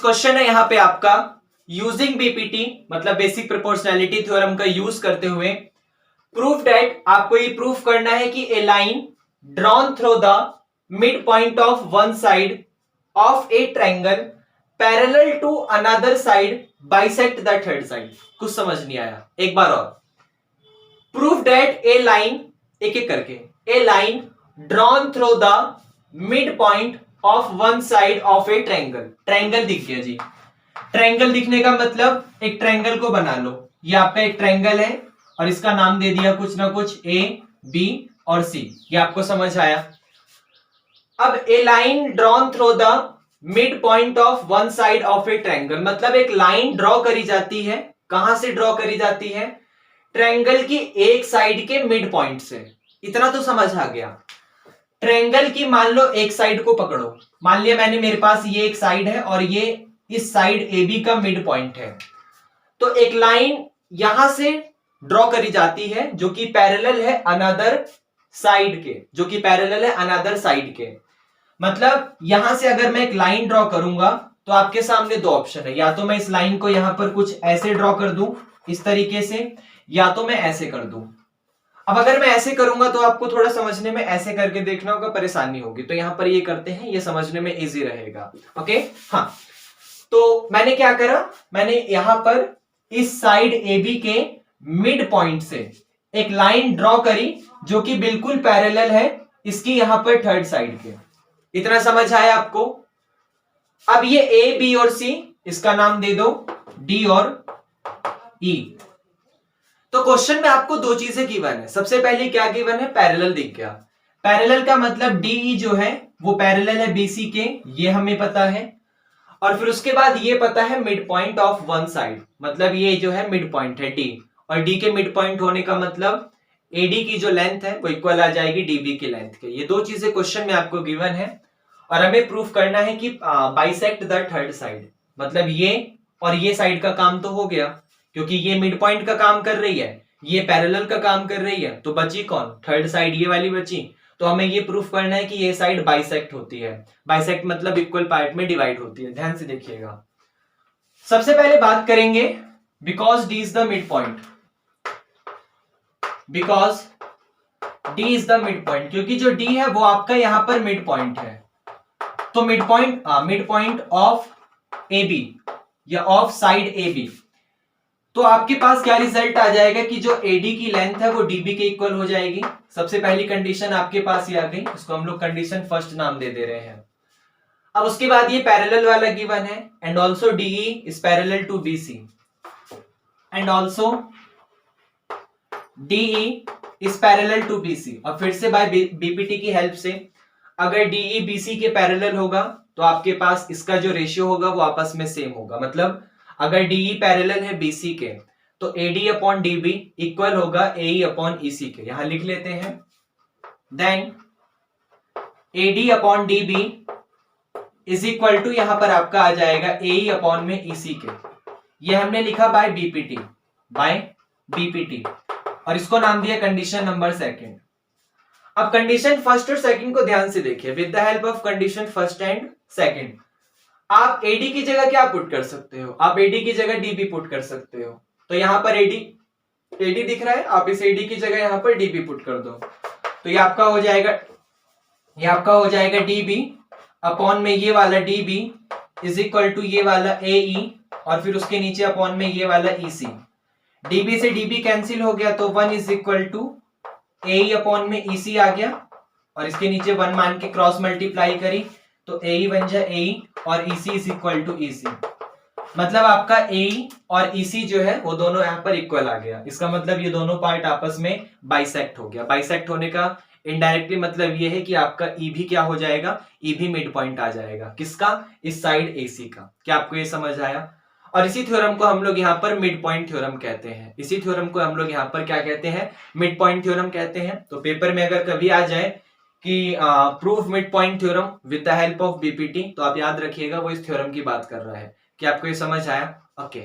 Question है यहाँ पे आपका यूजिंग बीपीटी मतलब बेसिक प्रोपोर्शनैलिटी थ्योरम का यूज करते हुए प्रूफ दैट, आपको ये प्रूफ करना है कि a line drawn through the mid point of one side of a triangle parallel to another side bisect the third side. कुछ समझ नहीं आया, एक बार और। प्रूफ दैट ए लाइन, एक एक करके, a line drawn through the mid point of one side of a triangle. Triangle दिख गया जी। ट्रायंगल दिखने का मतलब एक ट्रायंगल को बना लो। ये आपका एक ट्रायंगल है और इसका नाम दे दिया कुछ ना कुछ ए, बी और सी। ये आपको समझ आया। अब a line drawn through the mid point of one side of a triangle, मतलब एक लाइन ड्रॉ करी जाती है। कहां से ड्रॉ करी जाती है? ट्रायंगल की एक साइड के मिड पॉइंट से। इतना तो समझ आ गया। ट्रायंगल की मान लो एक साइड को पकड़ो। मान लिया मैंने, मेरे पास ये एक साइड है और ये इस साइड ए बी का मिड पॉइंट है। तो एक लाइन यहां से ड्रॉ करी जाती है जो कि पैरेलल है अनदर साइड के, जो कि पैरेलल है अनदर साइड के। मतलब यहां से अगर मैं एक लाइन ड्रॉ करूंगा तो आपके सामने दो ऑप्शन है, या तो मैं इस लाइन को यहां पर कुछ ऐसे ड्रॉ कर दूं इस तरीके से, या तो मैं ऐसे कर दूं। अब अगर मैं ऐसे करूंगा तो आपको थोड़ा समझने में, ऐसे करके देखना होगा, परेशानी होगी। तो यहां पर ये करते हैं, ये समझने में इजी रहेगा। ओके, हाँ। तो मैंने क्या करा, मैंने यहां पर इस साइड ए बी के मिड पॉइंट से एक लाइन ड्रॉ करी जो कि बिल्कुल पैरेलल है इसकी यहां पर थर्ड साइड के। इतना समझ आया आपको? अब ये ए, बी और सी, इसका नाम दे दो डी और ई। तो क्वेश्चन में आपको दो चीजें गिवन है। सबसे पहले क्या गिवन है? पैरेलल दिख गया। पैरेलल का मतलब डीई जो है वो पैरेलल है बीसी के, ये हमें पता है। और फिर उसके बाद ये पता है mid point of one side, मतलब ये जो है मिड पॉइंट है डी, और डी के मिड पॉइंट होने का मतलब एडी की जो लेंथ है वो इक्वल आ जाएगी डीबी की लेंथ के। ये दो चीजें क्वेश्चन में आपको गिवन है और हमें प्रूफ करना है कि बाइसेक्ट द थर्ड साइड, मतलब ये और ये साइड का काम तो हो गया क्योंकि ये मिड पॉइंट का काम कर रही है, ये पैरेलल का काम कर रही है। तो बची कौन? थर्ड साइड, ये वाली बची। तो हमें ये प्रूफ करना है कि ये साइड बाइसेक्ट होती है। बाइसेक्ट मतलब इक्वल पार्ट में डिवाइड होती है। ध्यान से देखिएगा। सबसे पहले बात करेंगे because D is the mid point. Because D is the mid point, क्योंकि जो डी है वो आपका यहां पर मिड पॉइंट है। तो mid point of A B या ऑफ साइड ए बी। तो आपके पास क्या रिजल्ट आ जाएगा कि जो एडी की लेंथ है वो डीबी के इक्वल हो जाएगी। सबसे पहली कंडीशन आपके पास ये आ गई, इसको हम लोग कंडीशन फर्स्ट नाम दे रहे हैं। अब उसके बाद ये पैरेलल वाला गिवन है, and also D E is parallel to B C, and also D E is parallel to B C. और फिर से बाय बीपीटी की हेल्प से अगर डीई बीसी के पैरेलल होगा तो आपके पास इसका जो रेशियो होगा वो आपस में सेम होगा। मतलब अगर डीई पैरेलल है बीसी के तो एडी अपॉन डीबी इक्वल होगा एई अपॉन ईसी के। यहां लिख लेते हैं। Then A D upon D B is equal to, यहां पर आपका आ जाएगा एई अपॉन में ईसी के। ये हमने लिखा बाय बीपीटी, और इसको नाम दिया कंडीशन नंबर सेकंड। अब कंडीशन फर्स्ट और सेकंड को ध्यान से देखिए। With the help of condition first and second आप एडी की जगह क्या पुट कर सकते हो? आप एडी की जगह डीबी पुट कर सकते हो। तो यहां पर एडी दिख रहा है, आप इस एडी की जगह यहां पर डीबी पुट कर दो। तो ये आपका हो जाएगा डीबी अपॉन में ये वाला डीबी इज इक्वल टू ये वाला एई, और फिर उसके नीचे अपॉन में ये वाला ईसी। डीबी से डीबी कैंसिल हो गया तो 1 is equal to A E upon में ईसी आ गया, और इसके नीचे 1 मान के क्रॉस मल्टीप्लाई करी तो एई बन जाए एई और E C is equal to E C. मतलब आपका एई और ईसी जो है वो दोनों यहां पर इक्वल आ गया। इसका मतलब ये दोनों पार्ट आपस में बाइसेक्ट हो गया। बाइसेक्ट होने का इनडायरेक्टली मतलब ये है कि आपका ई भी क्या हो जाएगा? ई भी मिड पॉइंट आ जाएगा। किसका? इस साइड एसी का। क्या आपको ये समझ आया? और इसी थ्योरम को हम लोग यहाँ पर मिड पॉइंट थ्योरम कहते हैं। इसी थ्योरम को हम लोग यहाँ पर क्या कहते हैं? मिड पॉइंट थ्योरम कहते हैं। तो पेपर में अगर कभी आ जाए कि proof mid point theorem with the help of BPT, तो आप याद रखिएगा वो इस थ्योरम की बात कर रहा है। क्या आपको ये समझ आया? ओके।